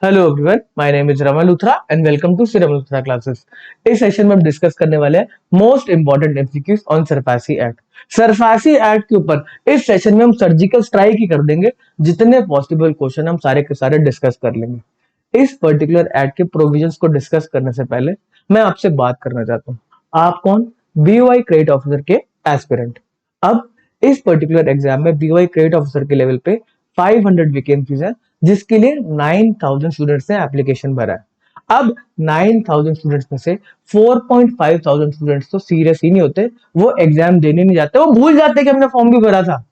Hello everyone, my name is Raman Luthra and welcome to Shri Raman Luthra classes. इस session में हम discuss करने वाले हैं most important MCQs on SARFAESI act. SARFAESI act के ऊपर इस सेशन में हम सर्जिकल स्ट्राइक ही कर देंगे। जितने पॉसिबल क्वेश्चन हम सारे के सारे डिस्कस कर लेंगे। इस पर्टिकुलर एक्ट के प्रोविजंस को डिस्कस करने से पहले मैं आपसे बात करना चाहता हूँ। आप कौन? बीओआई क्रेडिट ऑफिसर के एस्पिरेंट। अब इस पर्टिकुलर एग्जाम में बीओआई क्रेडिट ऑफिसर के लेवल पे 500 वैकेंसीज है, जिसके लिए 9000 स्टूडेंट्स ने एप्लीकेशन भरा है। अब 9000 स्टूडेंट्स में से 4,500 स्टूडेंट्स तो सीरियस ही नहीं होते, वो एग्जाम देने नहीं जाते, वो भूल जाते कि हमने फॉर्म भी भरा था।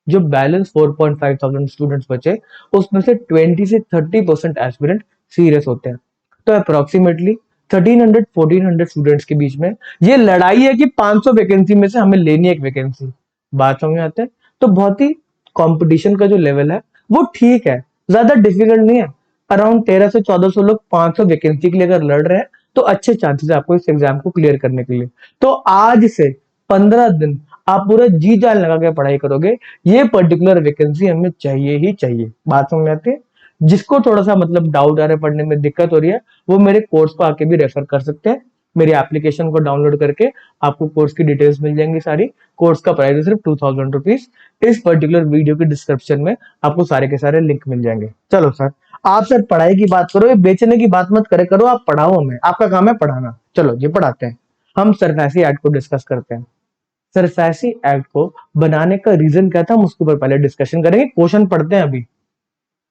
जो बैलेंस 4,500 स्टूडेंट्स बचे, उसमें से 20 से 30% एस्पिरेंट सीरियस होते हैं। तो अप्रोक्सीमेटली 1300 1400 स्टूडेंट्स के बीच में ये लड़ाई है कि 500 वैकेंसी में से हमें लेनी है एक वैकेंसी। बात समझ में आते हैं? तो बहुत ही कंपटीशन का जो लेवल है वो ठीक है, ज्यादा डिफिकल्ट नहीं है। अराउंड 1300 से 1400 लोग 500 वैकेंसी के लिए अगर लड़ रहे हैं तो अच्छे चांसेस है आपको इस एग्जाम को क्लियर करने के लिए। तो आज से 15 दिन आप पूरा जी जान लगा के पढ़ाई करोगे, ये पर्टिकुलर वैकेंसी हमें चाहिए ही चाहिए। बात समझ में आती है? जिसको थोड़ा सा मतलब डाउट आ रहा है, पढ़ने में दिक्कत हो रही है, वो मेरे कोर्स को आके भी रेफर कर सकते हैं। मेरी एप्लीकेशन को डाउनलोड करके आपको कोर्स की डिटेल्स मिल जाएंगी सारी। कोर्स का प्राइस है सिर्फ 2000 रुपीज। इस पर्टिकुलर वीडियो के डिस्क्रिप्शन में आपको सारे के सारे लिंक मिल जाएंगे। चलो सर, आप सर पढ़ाई की बात करो, ये बेचने की बात मत करे करो, आप पढ़ाओ हमें, आपका काम है पढ़ाना। चलो जी पढ़ाते हैं। हम सरफेसी एक्ट को डिस्कस करते हैं। सरफेसी एक्ट को बनाने का रीजन क्या था, हम उसके ऊपर पहले डिस्कशन करेंगे। क्वेश्चन पढ़ते हैं अभी।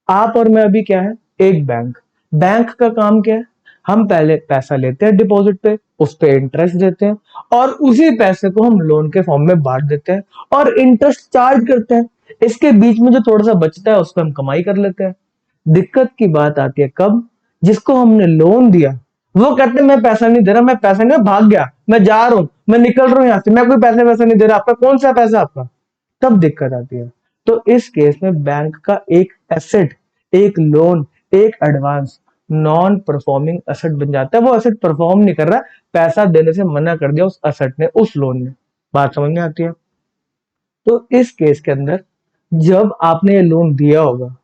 आप और मैं अभी क्या है, एक बैंक। बैंक का काम क्या है? हम पहले पैसा लेते हैं डिपॉजिट पे, उस पे इंटरेस्ट देते हैं, और उसी पैसे को हम लोन के फॉर्म में बांट देते हैं और इंटरेस्ट चार्ज करते हैं। इसके बीच में जो थोड़ा सा बचता है उस पर हम कमाई कर लेते हैं। दिक्कत की बात आती है कब? जिसको हमने लोन दिया वो कहते हैं मैं पैसा नहीं दे रहा, मैं पैसा नहीं, मैं भाग गया, मैं जा रहा हूं, मैं निकल रहा हूं यहां से, मैं कोई पैसे वैसे नहीं दे रहा। आपका कौन सा पैसा आपका? तब दिक्कत आती है। तो इस केस में बैंक का एक एसेट, एक लोन, एक एडवांस नॉन परफॉर्मिंग एसेट बन जाता है। वो एसेट परफॉर्म नहीं कर रहा, पैसा देने से मना कर दिया उस एसेट ने, उस लोन ने। बात समझ में आती है? तो इस केस के अंदर जब आपने ये लोन दिया होगा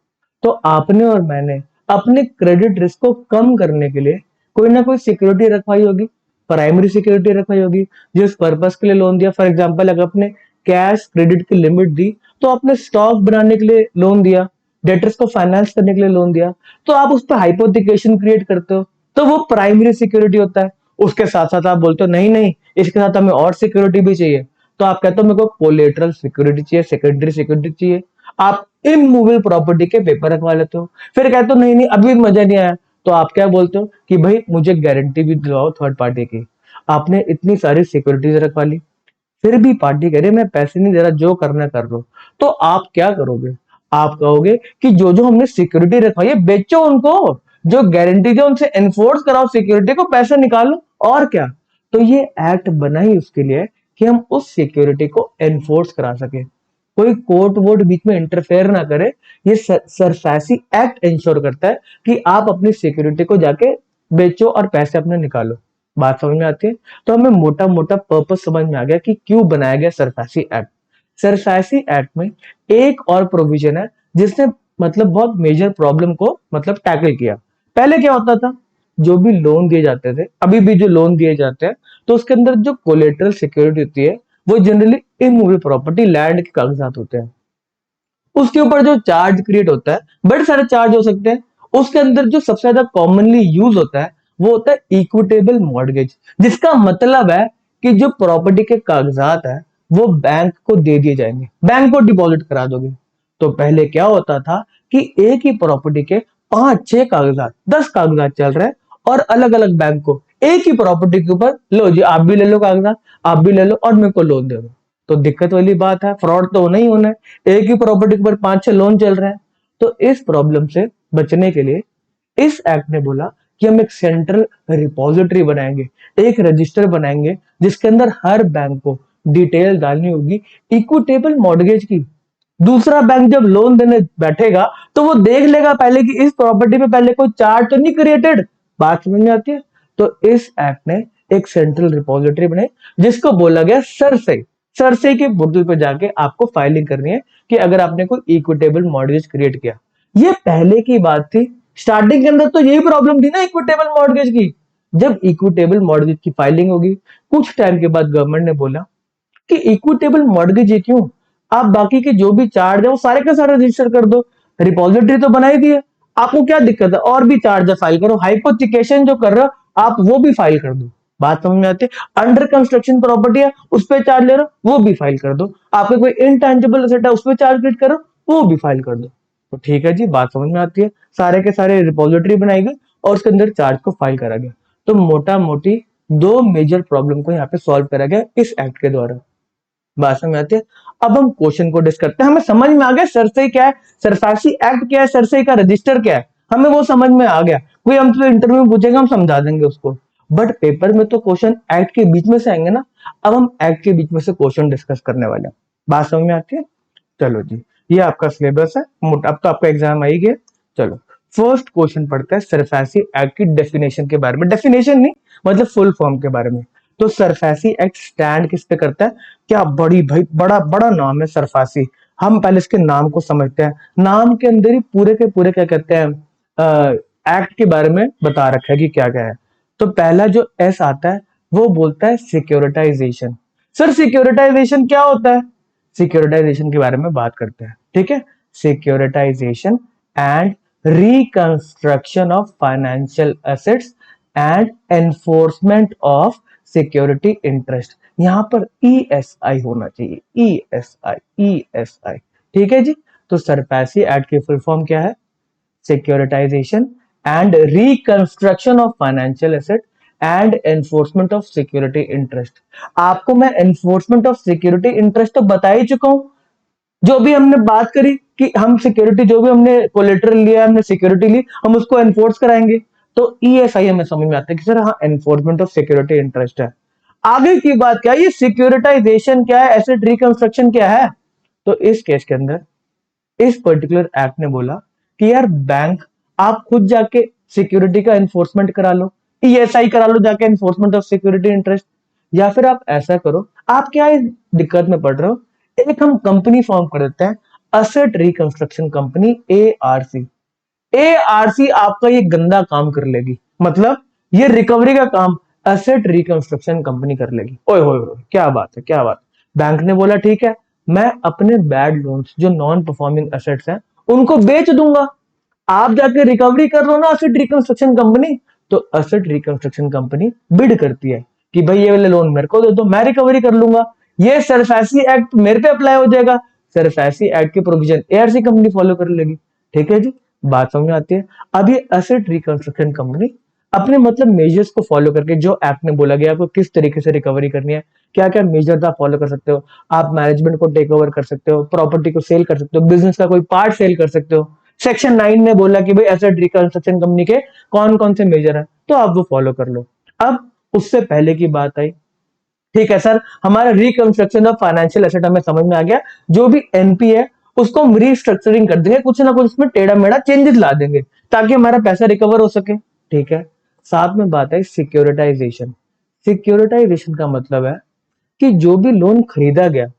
तो आपने और मैंने अपने क्रेडिट रिस्क को कम करने के लिए कोई ना कोई सिक्योरिटी रखवाई होगी, प्राइमरी सिक्योरिटी रखवाई होगी। जिस पर्पस के लिए लोन दिया, फॉर एग्जांपल अगर आपने कैश क्रेडिट की लिमिट दी तो आपने स्टॉक बनाने के लिए लोन दिया, डेटर्स को फाइनेंस करने के लिए लोन दिया, तो आप उस पर हाइपोथिकेशन क्रिएट करते हो, तो वो प्राइमरी सिक्योरिटी होता है। उसके साथ साथ आप बोलते हो नहीं नहीं, इसके साथ हमें और सिक्योरिटी भी चाहिए, तो आप कहते हो मेरे को कोलेटरल सिक्योरिटी चाहिए, सेकेंडरी सिक्योरिटी चाहिए। आप इमूवेबल प्रॉपर्टी के पेपर रखवा लेते हो। फिर कहते हो नहीं नहीं अभी मजा नहीं आया, तो आप क्या बोलते हो कि भाई मुझे गारंटी भी दिलाओ थर्ड पार्टी की। आपने इतनी सारी सिक्योरिटीज रखवा ली, फिर भी पार्टी कह रही है मैं पैसे नहीं दे रहा, जो करना कर लो, तो आप क्या करोगे? आप कहोगे कि जो जो हमने सिक्योरिटी रखवाई है बेचो उनको, जो गारंटी दे उनसे एनफोर्स कराओ सिक्योरिटी को, पैसे निकालो, और क्या। तो ये एक्ट बना ही उसके लिए कि हम उस सिक्योरिटी को एनफोर्स करा सके, कोई कोर्ट वोट बीच में इंटरफेयर ना करे। ये सरफेसी एक्ट इंश्योर करता है कि आप अपनी सिक्योरिटी को जाके बेचो और पैसे अपने निकालो। बात समझ में आती है? तो हमें मोटा मोटा पर्पस समझ में आ गया कि क्यों बनाया गया सरफेसी एक्ट। सरफेसी एक्ट में एक और प्रोविजन है जिसने मतलब बहुत मेजर प्रॉब्लम को मतलब टैकल किया। पहले क्या होता था, जो भी लोन दिए जाते थे, अभी भी जो लोन दिए जाते हैं, तो उसके अंदर जो कोलेटरल सिक्योरिटी होती है वो जनरली इमूवेबल प्रॉपर्टी, लैंड के कागजात होते हैं। उसके ऊपर जो चार्ज क्रिएट होता है, बड़े सारे चार्ज हो सकते हैं। उसके अंदर जो सबसे ज्यादा कॉमनली यूज होता है वो होता है इक्विटेबल मॉर्गेज, जिसका मतलब है कि जो प्रॉपर्टी के कागजात है वो बैंक को दे दिए जाएंगे, बैंक को डिपॉजिट करा दोगे। तो पहले क्या होता था कि एक ही प्रॉपर्टी के 5-6 कागजात, 10 कागजात चल रहे हैं, और अलग अलग बैंक को एक ही प्रॉपर्टी के ऊपर लो जी, आप भी ले लो कागजात, आप भी ले लो और मेरे को लोन दे दो। तो दिक्कत वाली बात है, फ्रॉड तो होना ही होना है। एक ही प्रॉपर्टी के ऊपर 5-6 लोन चल रहे हैं। तो इस प्रॉब्लम से बचने के लिए इस एक्ट ने बोला कि हम एक सेंट्रल रिपोजिटरी बनाएंगे, एक रजिस्टर बनाएंगे, जिसके अंदर हर बैंक को डिटेल डालनी होगी इक्विटेबल मॉर्गेज की। दूसरा बैंक जब लोन देने बैठेगा तो वो देख लेगा पहले कि इस प्रॉपर्टी पे पहले कोई चार्ज तो नहीं क्रिएटेड। बात समझ में आती है? तो इस एक्ट ने एक सेंट्रल रिपोजिटरी बनाई, जिसको बोला गया सरसई। सरसई के पोर्टल पे जाके आपको फाइलिंग करनी है कि अगर आपने कोई इक्विटेबल मॉर्गेज क्रिएट किया। ये पहले की बात थी, स्टार्टिंग के अंदर तो यही प्रॉब्लम थी ना इक्विटेबल मॉर्गेज की। जब इक्विटेबल मॉर्गेज की फाइलिंग होगी, कुछ टाइम के बाद गवर्नमेंट ने बोला कि इक्विटेबल मॉर्गेज है क्यों, आप बाकी के जो भी चार्ज है वो सारे के सारे रजिस्टर कर दो, रिपोजिटरी तो बना ही दी है, आपको क्या दिक्कत है, और भी चार्ज फाइल करो, हाइपोथिकेशन जो कर रहे हो आप वो भी फाइल कर दो। बात समझ में आती है? अंडर कंस्ट्रक्शन प्रॉपर्टी है उस पर चार्ज ले रहे हो वो भी फाइल कर दो, आपके कोई इनटेंजिबल एसेट है उस पर चार्ज क्रिएट करो वो भी फाइल कर दो। तो ठीक है जी, बात समझ में आती है। सारे के सारे रिपोजिटरी बनाई गई और उसके अंदर चार्ज को फाइल करा गया। तो मोटा मोटी दो मेजर प्रॉब्लम को यहाँ पे सॉल्व करा गया इस एक्ट के द्वारा। बात समझ में आती है? अब हम क्वेश्चन को डिस्कस करते हैं। हमें समझ में आ गया सरसई क्या है, सरफासी एक्ट क्या है, सरसई का रजिस्टर क्या है, हमें वो समझ में आ गया। कोई हमसे इंटरव्यू में पूछेगा हम समझा देंगे उसको, बट पेपर में तो क्वेश्चन एक्ट के बीच में से आएंगे ना। अब हम एक्ट के बीच में से क्वेश्चन डिस्कस करने वाले हैं। बात समझ में आती है? चलो जी, ये आपका सिलेबस है, अब तो आपका एग्जाम आ ही गया। चलो फर्स्ट क्वेश्चन पढ़ते हैं सरफेसी एक्ट की डेफिनेशन के बारे में, डेफिनेशन नहीं मतलब फुल फॉर्म के बारे में। तो सरफेसी एक्ट स्टैंड किस पे करता है? क्या बड़ी भाई बड़ा बड़ा नाम है सरफेसी। हम पहले इसके नाम को समझते हैं, नाम के अंदर ही पूरे के पूरे क्या कहते हैं एक्ट के बारे में बता रखा है कि क्या क्या है। तो पहला जो एस आता है वो बोलता है सिक्योरिटाइजेशन। सर सिक्योरिटाइजेशन क्या होता है? सिक्योरिटाइजेशन के बारे में बात करते हैं, ठीक है। Securitisation and reconstruction of financial assets and enforcement of security interest. यहां पर ईएसआई होना चाहिए, ईएसआई ईएसआई, ठीक है जी। तो सरपैसी एक्ट की फुल फॉर्म क्या है? Securitisation and reconstruction of financial asset and enforcement of security interest. आपको मैं एनफोर्समेंट ऑफ सिक्योरिटी इंटरेस्ट तो बता ही चुका हूं। जो भी हमने बात करी कि हम सिक्योरिटी जो भी हमने कोलेटरल लिया, हमने सिक्योरिटी ली, हम उसको एनफोर्स कराएंगे। तो ईएसआई हमें समझ में आता है कि सर हाँ एनफोर्समेंट ऑफ सिक्योरिटी इंटरेस्ट है। आगे की बात क्या है, ये सिक्योरिटाइजेशन क्या है, एसेट रिकंस्ट्रक्शन क्या है? तो इस केस के अंदर इस पर्टिकुलर एक्ट ने बोला कि यार बैंक आप खुद जाके सिक्योरिटी का एनफोर्समेंट करा लो, ईएसआई करा लो जाके, एनफोर्समेंट ऑफ सिक्योरिटी इंटरेस्ट। या फिर आप ऐसा करो, आप क्या इस दिक्कत में पड़ रहे हो, एक हम कंपनी फॉर्म कर देते हैं, asset reconstruction company, ARC. ARC आपका ये गंदा काम कर लेगी, मतलब ये रिकवरी का काम एसेट रिकंस्ट्रक्शन कंपनी कर लेगी। ओए होए होए, क्या बात है, क्या बात। बैंक ने बोला ठीक है, मैं अपने बैड लोन्स जो नॉन परफॉर्मिंग एसेट्स हैं उनको बेच दूंगा, आप जाके रिकवरी कर लो ना एसेट रिकंस्ट्रक्शन कंपनी। तो एसेट रिकंस्ट्रक्शन कंपनी बिड करती है कि भाई ये वाले लोन मेरे को दे दो, मैं रिकवरी कर लूंगा, ये सरफेसी एक्ट मेरे पे अप्लाई हो जाएगा, सरफेसी एक्ट के प्रोविजन एआरसी कंपनी फॉलो कर लेगी। ठीक है जी, बात समझ में आती है? अब ये एसेट रिकंस्ट्रक्शन कंपनी अपने मतलब मेजर्स को फॉलो करके, जो एक्ट में बोला गया आपको किस तरीके से रिकवरी करनी है, क्या क्या मेजर्स आप फॉलो कर सकते हो। आप मैनेजमेंट को टेक ओवर कर सकते हो, प्रॉपर्टी को सेल कर सकते हो, बिजनेस का कोई पार्ट सेल कर सकते हो। सेक्शन 9 में बोला कि भाई एसेट रिकंस्ट्रक्शन कंपनी के कौन कौन से मेजर है, तो आप वो फॉलो कर लो। अब उससे पहले की बात आई, ठीक है सर हमारा रिकंस्ट्रक्शन ऑफ फाइनेंशियल एसेट हमें समझ में आ गया, जो भी एनपी है उसको हम रीस्ट्रक्चरिंग कर देंगे, कुछ ना कुछ उसमें टेढ़ा मेढ़ा चेंजेस ला देंगे ताकि हमारा पैसा रिकवर हो सके। ठीक है, साथ में बात है सिक्योरिटाइजेशन। सिक्योरिटाइजेशन का मतलब है कि जो भी लोन खरीदा गया,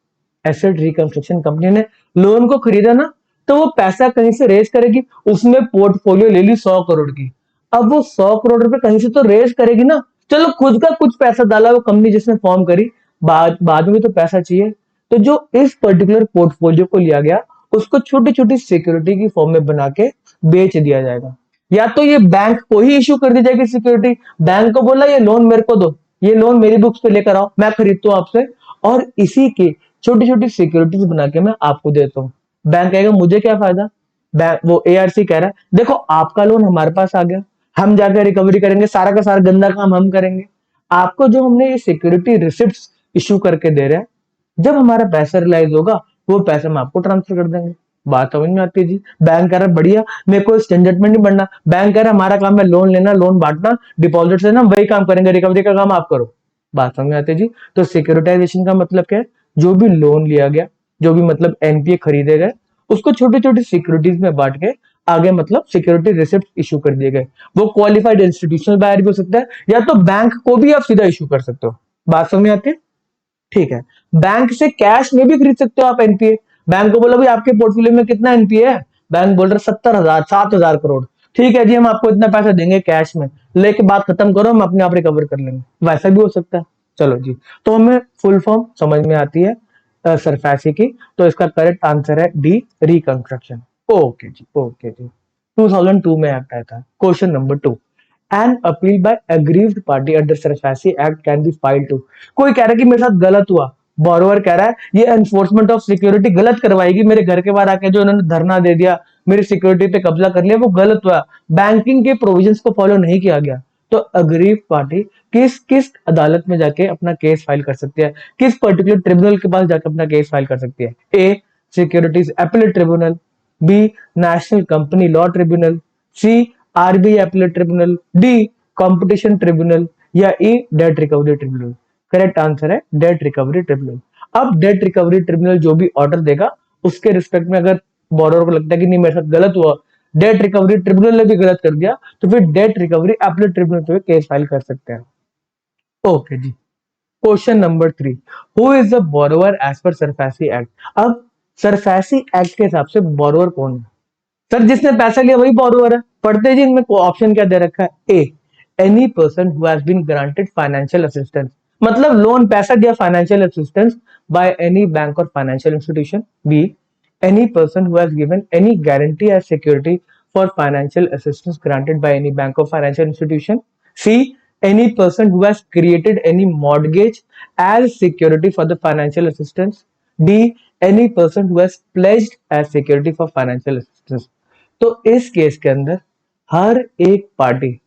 एसेट रिकंस्ट्रक्शन कंपनी ने लोन को खरीदा ना, तो वो पैसा कहीं से रेज करेगी, उसमें पोर्टफोलियो ले ली 100 करोड़ की। अब वो 100 करोड़ रुपए कहीं से तो रेज करेगी ना, चलो खुद का कुछ पैसा डाला वो कंपनी जिसने फॉर्म करी, बाद में तो पैसा चाहिए। तो जो इस पर्टिकुलर पोर्टफोलियो को लिया गया उसको छोटी छोटी सिक्योरिटी की फॉर्म में बना के बेच दिया जाएगा, या तो ये बैंक को ही इश्यू कर दी जाएगी सिक्योरिटी, बैंक को बोला ये लोन मेरे को दो, ये लोन मेरी बुक्स पे लेकर आओ, मैं खरीदता हूं आपसे, और इसी की छोटी छोटी सिक्योरिटीज बना के मैं आपको देता हूँ। बैंक कहेगा मुझे क्या फायदा, बैंक वो एआरसी कह रहा है देखो आपका लोन हमारे पास आ गया, हम जाकर रिकवरी करेंगे, सारा का सारा गंदा काम हम करेंगे, आपको जो हमने ये सिक्योरिटी रिसिप्ट इशू करके दे रहे हैं, जब हमारा पैसा रिलाइज होगा वो पैसा हम आपको ट्रांसफर कर देंगे। बात समझ में आती है जी? बैंक कह रहा है बढ़िया, मेरे को इस झंझट में नहीं पड़ना, बैंक कह रहा है हमारा काम है लोन लेना, लोन बांटना, डिपॉजिट से ना वही काम करेंगे, रिकवरी का काम आप करो। बात समझ में आती है जी? तो सिक्योरिटाइजेशन का मतलब क्या है, जो भी लोन लिया गया, जो भी मतलब एनपीए खरीदे गए, उसको छोटी छोटी सिक्योरिटीज में बांट के आगे मतलब सिक्योरिटी रिसिप्ट इशू कर दिए गए। वो क्वालिफाइड इंस्टीट्यूशनल बायर भी हो सकता है, या तो बैंक को भी आप सीधा इशू कर सकते हो। बात समझ में आती है? ठीक है, बैंक से कैश में भी खरीद सकते हो आप एनपीए। बैंक को बोला भाई आपके पोर्टफोलियो में कितना एनपीए है, बैंक बोल रहा 70,000 7,000 करोड़, ठीक है जी, हम आपको इतना पैसा देंगे कैश में, लेके बात खत्म करो, हम अपने आप रिकवर कर लेंगे, वैसा भी हो सकता है। चलो जी, तो हमें फुल फॉर्म समझ में आती है सरफेसी की, तो इसका करेक्ट आंसर है डी, रिकंस्ट्रक्शन। ओके जी, ओके जी। 2002 में एक्ट आया था। Question number 2, an appeal by aggrieved party under SARFAESI act can be filed to. कोई कह रहा है कि मेरे साथ गलत हुआ, बोरोवर कह रहा है ये एनफोर्समेंट ऑफ सिक्योरिटी गलत करवाएगी, मेरे घर के बाहर आके जो उन्होंने धरना दे दिया, मेरी सिक्योरिटी पे कब्जा कर लिया, वो गलत हुआ, बैंकिंग के प्रोविजंस को फॉलो नहीं किया गया। तो अग्रीव पार्टी किस किस अदालत में जाके अपना केस फाइल कर सकती है, किस पर्टिकुलर ट्रिब्यूनल के पास जाके अपना केस फाइल कर सकती है? A, securities appellate tribunal, B, national company law tribunal, C, RBI appellate tribunal, D, competition tribunal, या E, debt recovery tribunal. Correct answer है डेट रिकवरी ट्रिब्यूनल। अब डेट रिकवरी ट्रिब्यूनल जो भी ऑर्डर देगा उसके रिस्पेक्ट में अगर बोरोवर को लगता है कि नहीं मेरे साथ गलत हुआ, डेट रिकवरी ट्रिब्यूनल ने भी गलत कर दिया, तो फिर डेट रिकवरी अपीलेट ट्रिब्यूनल पे केस फाइल कर सकते हैं। ओके जी। Question number 3, who is the borrower as per SARFAESI act. अब सरफेसी एक्ट के हिसाब से बोरोवर कौन है? सर जिसने पैसा लिया वही बोरोवर है। पढ़ते जी, इनमें ऑप्शन क्या दे रखा है? A, any person who has been granted financial assistance, मतलब लोन पैसा दिया financial assistance by any bank और financial institution. B, any person who has given any guarantee as security for financial assistance granted by any bank और financial institution. C, any person who has created any mortgage as security for the financial assistance. D, any person who has pledged as security for financial assistance. तो इस case के अंदर हर एक party,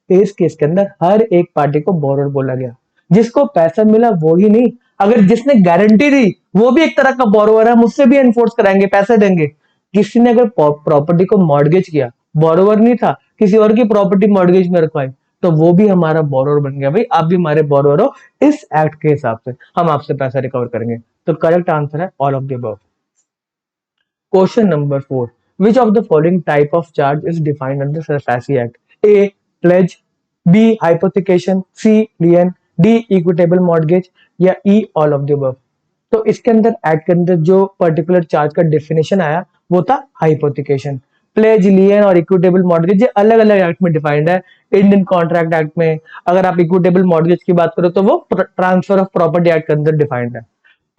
इस case के अंदर हर एक पार्टी को बोरोवर बोला गया। जिसको पैसा मिला वो ही नहीं, अगर जिसने गारंटी दी वो भी एक तरह का बोरोवर है, मुझसे भी एनफोर्स कराएंगे, पैसे देंगे। किसी ने अगर प्रॉपर्टी को मॉर्गेज किया, बोरोवर नहीं था, किसी और की प्रॉपर्टी मॉर्गेज में रखवाई, तो वो भी हमारा बोरोवर बन गया। भाई आप भी हमारे बोरोवर हो, इस एक्ट के हिसाब से हम आपसे पैसा रिकवर करेंगे। तो करेक्ट आंसर है all of the above. Question number 4. Which of the following type of charge is defined under SASSI Act? A, pledge, B, hypothecation, C, lien, D, equitable mortgage, या E, all of the above। तो इसके अंदर act के अंदर जो particular charge का definition आया वो था हाइपोथिकेशन। प्लेज, लियन और इक्विटेबल मॉर्गेज ये अलग अलग एक्ट में डिफाइंड है। इंडियन कॉन्ट्रैक्ट एक्ट में अगर आप इक्विटेबल मॉर्गेज की बात करो तो वो ट्रांसफर ऑफ प्रॉपर्टी एक्ट के अंदर डिफाइंड है।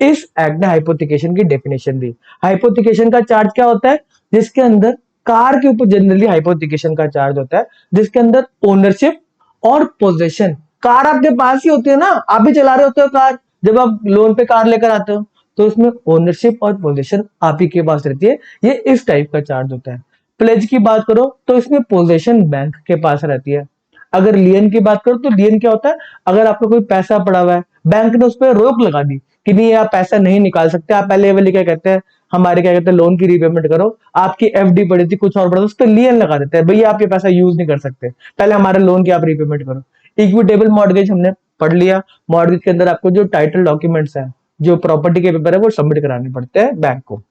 इस एक्ट ने हाइपोथिकेशन की डेफिनेशन दी। हाइपोथिकेशन का चार्ज क्या होता है? जिसके अंदर कार के ऊपर जनरली हाइपोथिकेशन का चार्ज होता है, जिसके अंदर ओनरशिप और पोजेशन, कार आपके पास ही होती है ना, आप भी चला रहे होते हो कार, जब आप लोन पे कार लेकर आते हो तो उसमें ओनरशिप और पोजेशन आप ही के पास रहती है, ये इस टाइप का चार्ज होता है। प्लेज की बात करो तो इसमें पोजेशन बैंक के पास रहती है। अगर लियन की बात करो तो लियन क्या होता है? अगर आपका कोई पैसा पड़ा हुआ है, बैंक ने उस पर रोक लगा दी कि नहीं आप पैसा नहीं निकाल सकते, आप पहले वाले क्या कहते हैं, हमारे क्या कहते हैं लोन की रीपेमेंट करो, आपकी एफडी पड़ी थी कुछ और पड़ा था, उस पर लियन लगा देते हैं, भैया आप ये पैसा यूज नहीं कर सकते, पहले हमारे लोन की आप रीपेमेंट करो। इक्विटेबल मॉर्गेज हमने पढ़ लिया, मॉर्गेज के अंदर आपको जो टाइटल डॉक्यूमेंट्स हैं, जो प्रॉपर्टी के पेपर है वो सबमिट कराने पड़ते हैं बैंक को।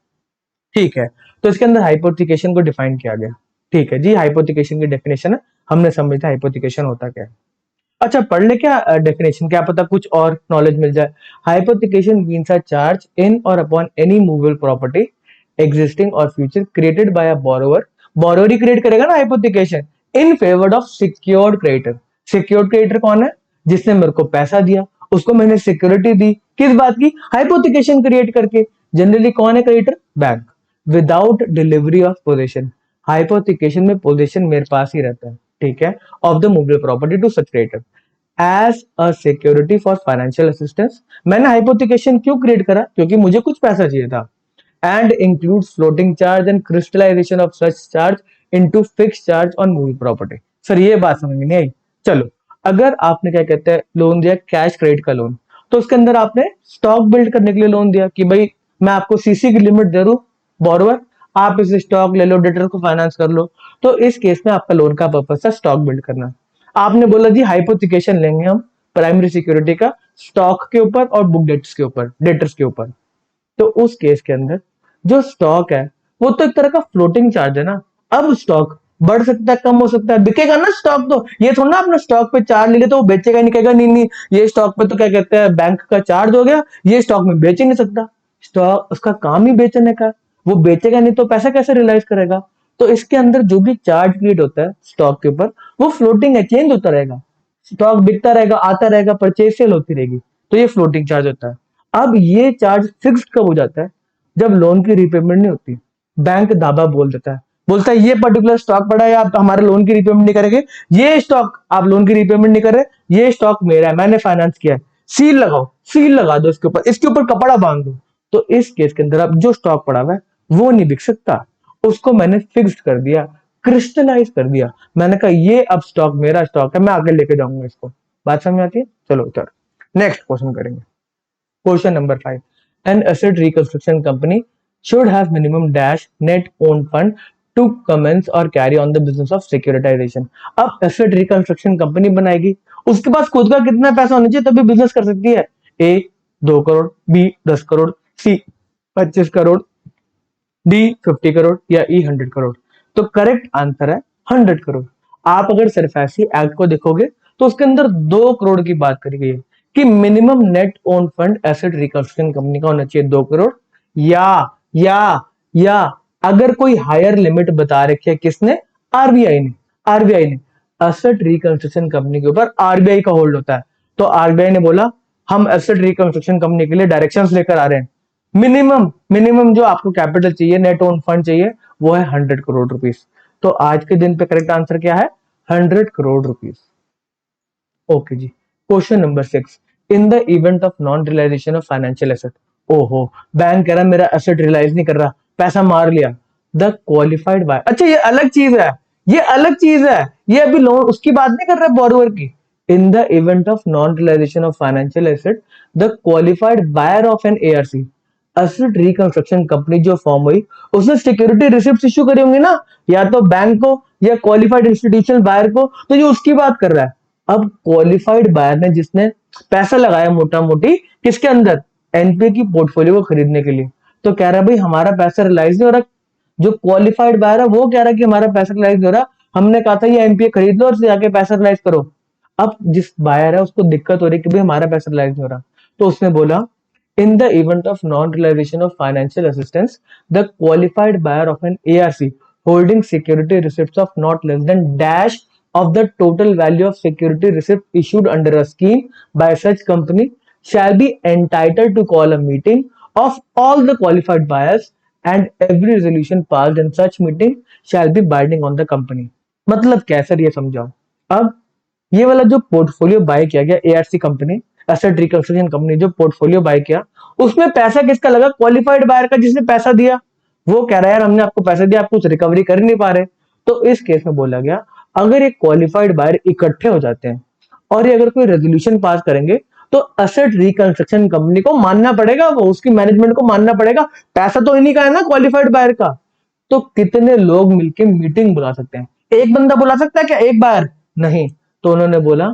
ठीक है, तो इसके अंदर हाइपोथिकेशन को डिफाइन किया गया। ठीक है जी, हाइपोथिकेशन की डेफिनेशन है, हमने समझा हाइपोथिकेशन होता क्या है। अच्छा पढ़ ले क्या डेफिनेशन, क्या पता कुछ और नॉलेज मिल जाए। Hypothecation means a charge in और upon any movable property existing और future created by a borrower, borrower ही क्रिएट करेगा ना hypothecation, in favour of secured creditor. Secured creditor कौन है? जिसने मेरे को पैसा दिया, उसको मैंने सिक्योरिटी दी, किस बात की? हाइपोथिकेशन क्रिएट करके। जनरली कौन है creditor? Bank. Without delivery of possession, hypothecation में पोजीशन मेरे पास ही रहता है, ठीक है, of the movable property to such creditor as a security for financial assistance. मैंने हाइपोथिकेशन क्यों क्रिएट करा? क्योंकि मुझे कुछ पैसा चाहिए था। And includes floating charge and crystallisation of such charge into fixed charge on movable property. Sir ये बात समझ में नहीं आई। चलो, अगर आपने क्या कहते हैं लोन दिया, कैश क्रेडिट का लोन, तो उसके अंदर आपने स्टॉक बिल्ड करने के लिए लोन दिया कि भाई मैं आपको सीसी की लिमिट दे दूं, बोरोवर आप इसे स्टॉक ले लो, डेटर को फाइनेंस कर लो। तो इस केस में आपका लोन का पर्पस है स्टॉक बिल्ड करना। आपने बोला जी हाइपोथिकेशन लेंगे हम प्राइमरी सिक्योरिटी का स्टॉक के ऊपर और बुक डेट्स के ऊपर, डेटर्स के ऊपर। तो उस केस के अंदर जो स्टॉक है वो तो एक तरह का फ्लोटिंग चार्ज है ना। अब स्टॉक बढ़ सकता है, कम हो सकता है, बिकेगा ना स्टॉक, तो ये थोड़ा ना अपना स्टॉक पे चार्ज ले ले तो वो बेचेगा नहीं, कहेगा नहीं नहीं ये स्टॉक पे तो क्या कहते हैं बैंक का चार्ज हो गया, ये स्टॉक में बेच ही नहीं सकता। स्टॉक उसका काम ही बेचने का, वो बेचेगा नहीं तो पैसा कैसे रियलाइज करेगा? तो इसके अंदर जो भी चार्ज क्रिएट होता है स्टॉक के ऊपर, वो फ्लोटिंग है, चेंज होता रहेगा। स्टॉक बिकता रहेगा, आता रहेगा, परचेज सेल होती रहेगी, तो ये फ्लोटिंग चार्ज होता है। अब ये चार्ज फिक्स्ड कब हो जाता है? जब लोन की रिपेमेंट नहीं होती, बैंक दावा बोल देता है, बोलता है ये पर्टिकुलर स्टॉक पड़ा है, आप हमारे लोन की रिपेमेंट नहीं करेंगे, ये स्टॉक आप लोन की रिपेमेंट नहीं कर रहे, ये स्टॉक मेरा है, मैंने फाइनेंस किया है, सील लगाओ, सील लगा दो इसके ऊपर, इसके ऊपर कपड़ा बांध दो। तो इस केस के अंदर अब जो स्टॉक पड़ा हुआ है वो नहीं बिक सकता, उसको मैंने फिक्स्ड कर दिया, क्रिस्टलाइज कर दिया। मैंने कहा ये अब स्टॉक मेरा स्टॉक है, मैं आगे लेके जाऊंगा इसको। बात समझ में आती है? चलो चलो नेक्स्ट क्वेश्चन करेंगे। Question number 5, an asset reconstruction company should have minimum dash net own fund to commence or carry on the business of securitization। अब एसेट रिकंस्ट्रक्शन कंपनी बनाएगी, उसके पास खुद का कितना पैसा होना चाहिए तभी बिजनेस कर सकती है? ए 2 करोड़, बी 10 करोड़, सी 25 करोड़, डी 50 करोड़ या ई 100 करोड़। तो करेक्ट आंसर है 100 करोड़। आप अगर सरफेसी एक्ट को देखोगे तो उसके अंदर 2 करोड़ की बात करी गई है कि minimum net own fund asset reconstruction company का होना चाहिए 2 करोड़, या या या अगर कोई हायर लिमिट बता रखी है किसने? आरबीआई ने। आरबीआई ने एसेट रिकंस्ट्रक्शन कंपनी के ऊपर आरबीआई का होल्ड होता है, तो आरबीआई ने बोला हम एसेट रिकंस्ट्रक्शन कंपनी के लिए डायरेक्शंस लेकर आ रहे हैं, मिनिमम मिनिमम जो आपको कैपिटल चाहिए, नेट ओन फंड चाहिए, वो है 100 करोड़ रुपीस। तो आज के दिन पे करेक्ट आंसर क्या है? 100 करोड़ रुपीस। ओके जी। Question number 6, in the event of non realisation of financial asset. ओहो, बैंक कह रहा मेरा एसेट रियलाइज नहीं कर रहा, पैसा मार लिया, द क्वालिफाइड बाय, अच्छा ये अलग चीज है, ये अलग चीज है, ये अभी लोन उसकी बात नहीं कर रहा बोरोवर की। In the event of non realisation of financial asset, the qualified buyer of an ARC, asset reconstruction company जो फॉर्म हुई, उसने सिक्योरिटी रिसिप्ट इश्यू करे होंगे ना, या तो बैंक को या क्वालिफाइड इंस्टीट्यूशनल बायर को, तो ये उसकी बात कर रहा है। अब क्वालिफाइड बायर ने जिसने पैसा लगाया मोटा मोटी किसके अंदर? एनपीए की पोर्टफोलियो को खरीदने के लिए, तो कह रहा है भाई हमारा पैसा रिलाइज नहीं हो रहा। जो क्वालिफाइड बायर है वो कह रहा है कि हमारा पैसा रिलाइज नहीं हो रहा, हमने कहा था ये एनपीए खरीद लो और जाके पैसा रिलाइज करो। अब जिस बायर है उसको दिक्कत हो रही है कि भाई हमारा पैसा रिलाइज नहीं हो रहा, तो उसने बोला in the event of non-realization of financial assistance, the qualified buyer of an ARC holding security receipts of not less than dash of the total value of security receipt issued under a scheme by such company shall be entitled to call a meeting of all the qualified buyers, and every resolution passed in such meeting shall be binding on the company। मतलब क्या sir, ये समझाओ। अब ये वाला जो portfolio bye किया गया ARC company, asset reconstruction company जो पोर्टफोलियो बाय किया, उसमें पैसा किसका लगा? क्वालिफाइड बायर का, जिसने पैसा दिया। वो कह रहा है यार हमने आपको पैसा दिया, आप कुछ रिकवरी कर नहीं पा रहे। तो इस केस में बोला गया अगर ये क्वालिफाइड बायर इकट्ठे हो जाते हैं और ये अगर कोई रेजोल्यूशन पास करेंगे, तो एसेट रिकंस्ट्रक्शन कंपनी को मानना पड़ेगा, वो उसकी मैनेजमेंट को मानना पड़ेगा, पैसा तो इन्हीं का है ना क्वालिफाइड बायर का। तो कितने लोग मिलके मीटिंग बुला सकते हैं? एक बंदा बुला सकता है क्या? एक बार नहीं। तो उन्होंने बोला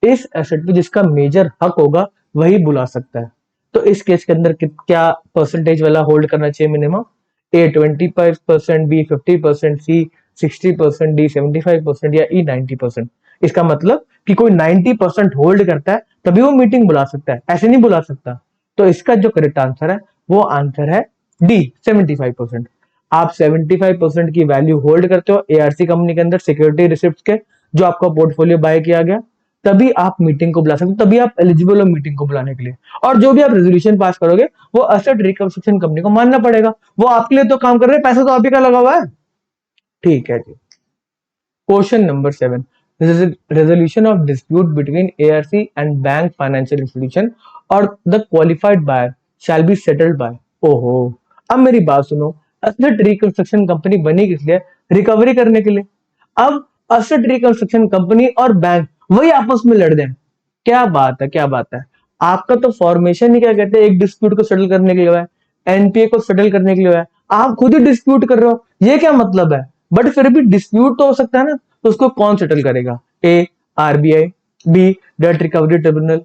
इस एसेट पे जिसका मेजर हक होगा वही बुला सकता है। तो इस केस के अंदर क्या परसेंटेज वाला होल्ड करना चाहिए मिनिमम? ए 25%, बी 50%, सी 60%, डी 75% या ई 90%। इसका मतलब कि कोई 90% होल्ड करता है तभी वो मीटिंग बुला सकता है, ऐसे नहीं बुला सकता। तो इसका जो करेक्ट आंसर है वो आंसर है डी 75%। आप 75% की वैल्यू होल्ड करते हो एआरसी कंपनी के अंदर सिक्योरिटी रिसिप्ट के, जो आपका पोर्टफोलियो बाय किया गया, तभी आप मीटिंग को बुला सकते हो, तभी आप एलिजिबल हो मीटिंग को बुलाने के लिए। और जो भी आप रेजोल्यूशन पास करोगे वो एसेट रिकंस्ट्रक्शन कंपनी को मानना पड़ेगा, वो आपके लिए तो काम कर रहे हैं, पैसा तो आप ही का लगा हुआ है। ठीक है जी। Question number 7, resolution of dispute between ARC and bank financial institution or the qualified buyer shall be settled by। ओहो, अब मेरी बात सुनो, एसेट रिकंस्ट्रक्शन कंपनी बनी किस लिए? रिकवरी करने के लिए। अब एसेट रिकंस्ट्रक्शन कंपनी और बैंक वही आपस में लड़ दें, क्या बात है, क्या बात है। आपका तो फॉर्मेशन ही क्या कहते हैं, एक डिस्प्यूट को सेटल करने के लिए है, एनपीए को सेटल करने के लिए है, आप खुद ही डिस्प्यूट कर रहे हो, ये क्या मतलब है? बट फिर भी डिस्प्यूट तो हो सकता है ना, तो उसको कौन सेटल करेगा? A RBI, B debt recovery tribunal,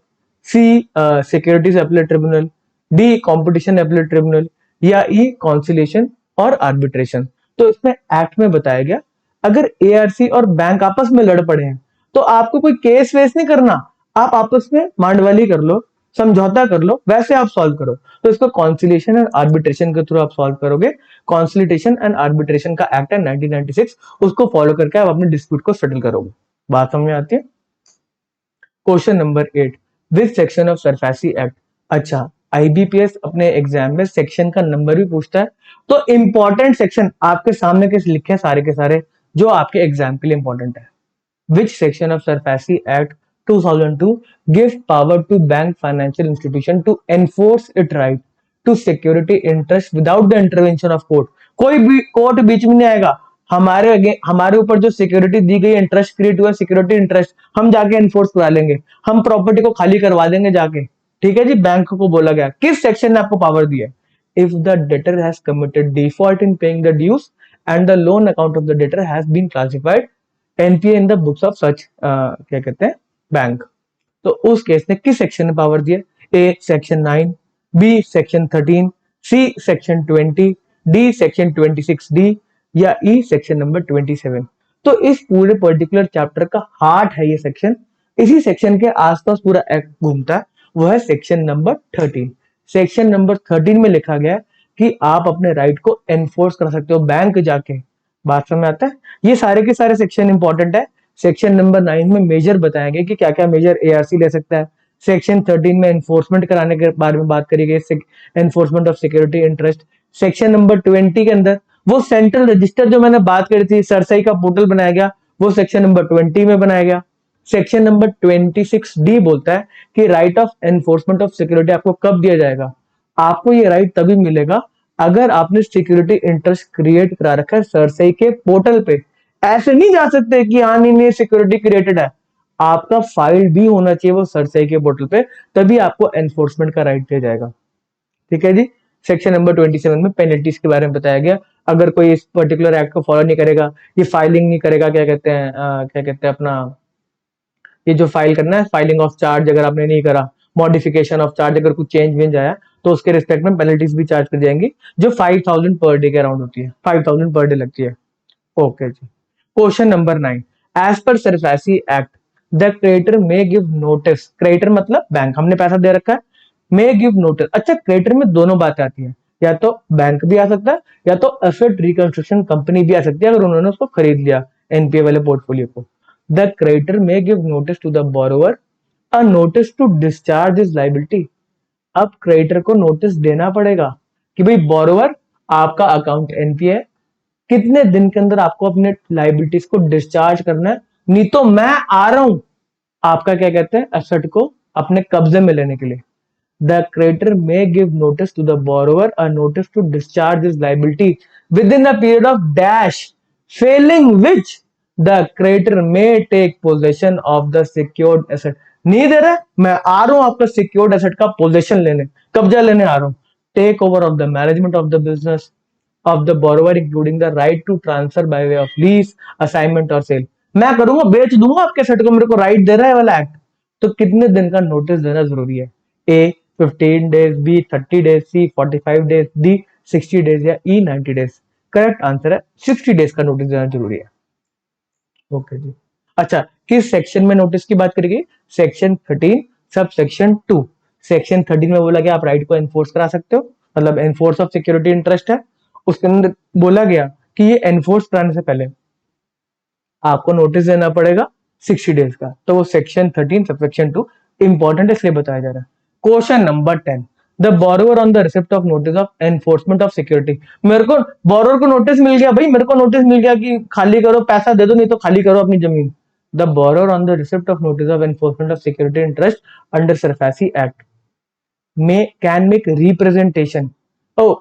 C securities appellate tribunal, D competition appellate tribunal या ई कॉन्सिलेशन और आर्बिट्रेशन। तो इसमें एक्ट में बताया गया अगर एआरसी और बैंक आपस में लड़ पड़े हैं तो आपको कोई केस वेस नहीं करना, आप आपस में मांडवाली कर लो, समझौता कर लो, वैसे आप सॉल्व करो। तो इसको कॉन्सिलिएशन एंड आर्बिट्रेशन के थ्रू आप सॉल्व करोगे। कॉन्सिलिएशन एंड आर्बिट्रेशन का एक्ट है 1996, उसको फॉलो करके आप अपने डिस्प्यूट को सेटल करोगे। बात समझ में आती है? Question number 8, which section of SARFAESI act. अच्छा, आईबीपीएस अपने एग्जाम में सेक्शन का नंबर भी पूछता है, तो इंपॉर्टेंट सेक्शन आपके सामने किस लिखे हैं सारे के सारे, जो आपके एग्जाम के लिए इंपॉर्टेंट है। Which section of SARFAESI Act 2002 gives power to bank financial institution to enforce its right to security interest without the intervention of court? कोई भी कोर्ट बीच में नहीं आएगा। हमारे ऊपर जो सिक्योरिटी दी गई, इंटरेस्ट क्रिएट हुआ, सिक्योरिटी इंटरेस्ट हम जाके एनफोर्स करा लेंगे, हम प्रॉपर्टी को खाली करवा देंगे जाके। ठीक है जी, बैंक को बोला गया किस सेक्शन ने आपको पावर दी है। If the debtor has committed default in paying the dues and the loan account of the debtor has been classified NPA in the books of such क्या कहते हैं बैंक, तो उस केस में किस सेक्शन ने पावर दिया। A section 9, B section 13, C section 20, D section 26D या ई सेक्शन नंबर 27। तो इस पूरे पर्टिकुलर चैप्टर का हार्ट है ये सेक्शन, इसी सेक्शन के आसपास पूरा एक्ट घूमता है, वो है सेक्शन नंबर 13। सेक्शन नंबर 13 में लिखा गया है कि आप अपने राइट को एनफोर्स कर सकते हो बैंक जाके। बात समझ आता है? ये सारे के सारे सेक्शन इंपॉर्टेंट है। सेक्शन नंबर 9 में मेजर बताया गया कि क्या क्या मेजर एआरसी ले सकता है। सेक्शन 13 में एनफोर्समेंट कराने के बारे में बात करी गई, enforcement of security interest. Section number 20 के अंदर वो सेंट्रल रजिस्टर जो मैंने बात करी थी, सरसई का पोर्टल बनाया गया, वो सेक्शन नंबर 20 में बनाया गया। सेक्शन नंबर 26D बोलता है कि right of enforcement of security आपको कब दिया जाएगा। आपको ये राइट तभी मिलेगा अगर आपने सिक्योरिटी इंटरेस्ट क्रिएट करा रखा है सरसई के पोर्टल पे। ऐसे नहीं जा सकते कि हाँ नहीं सिक्योरिटी क्रिएटेड है, आपका फाइल भी होना चाहिए वो सरसई के पोर्टल पे, तभी आपको एनफोर्समेंट का राइट दिया जाएगा। ठीक है जी। सेक्शन नंबर 27 में पेनल्टीज के बारे में बताया गया, अगर कोई इस पर्टिकुलर एक्ट को फॉलो नहीं करेगा, ये फाइलिंग नहीं करेगा, क्या कहते हैं अपना, ये जो फाइल करना है फाइलिंग ऑफ चार्ज अगर आपने नहीं करा, मॉडिफिकेशन ऑफ चार्ज अगर कुछ चेंज वेंज आया, तो उसके रिस्पेक्ट में पेनल्टीज भी चार्ज कर जाएंगी, जो 5000 पर डे के अराउंड होती है, 5000 पर डे लगती है। ओके जी। Question number 9, as per SARFAESI act the creditor may give notice. Creditor मतलब बैंक, हमने पैसा दे रखा है, मे गिव नोटिस। अच्छा, क्रेडिटर में दोनों बातें आती है, या तो बैंक भी आ सकता है या तो एसेट रिकंस्ट्रक्शन कंपनी भी आ सकती है अगर उन्होंने उसको खरीद लिया एनपीए वाले पोर्टफोलियो को। The creditor may give notice to the borrower a notice to discharge is liability. अब क्रेडिटर को नोटिस देना पड़ेगा कि भाई बोरोवर, आपका अकाउंट एनपीए है, कितने दिन के अंदर आपको अपने लाइबिलिटीज को डिस्चार्ज करना है, नहीं तो मैं आ रहा हूं आपका क्या कहते हैं एसेट को अपने कब्जे में लेने के लिए। The creditor may give notice to the borrower a notice to discharge his liability within a period of dash, failing which the creditor may take possession of the secured asset. नहीं दे रहा, मैं आ रहा हूं आपका secured asset का possession लेने, कब्जा लेने आ रहा हूं। Take over of the management of the business of the borrower including the right to transfer by way of lease, assignment और sale। मैं करूंगा, बेच दूंगा आपके सेट को, मेरे को राइट दे रहा है वाला एक्ट। तो कितने दिन का नोटिस देना जरूरी है। ए 15 days, B 30 days, C 45 days, D 60 days या ई 90 डेज। करेक्ट आंसर है 60 डेज का नोटिस देना जरूरी है। ओके जी। अच्छा, किस सेक्शन में नोटिस की बात करेगी? Section 13 sub section 2। सेक्शन 13 में बोला गया आप राइट को एनफोर्स करा सकते हो, मतलब एनफोर्स ऑफ सिक्योरिटी इंटरेस्ट है। उसके अंदर बोला गया कि ये एनफोर्स कराने से पहले आपको नोटिस देना पड़ेगा 60 डेज का, तो वो सेक्शन 13 सब सेक्शन 2 इंपॉर्टेंट इसलिए बताया जा रहा है। Question number 10, the borrower on the receipt of notice of enforcement of security. मेरे को बोरोवर को नोटिस मिल गया भाई, मेरे को नोटिस मिल गया कि खाली करो, पैसा दे दो नहीं तो खाली करो अपनी जमीन। The borrower on the receipt of notice of enforcement of security interest under SARFAESI act can make representation,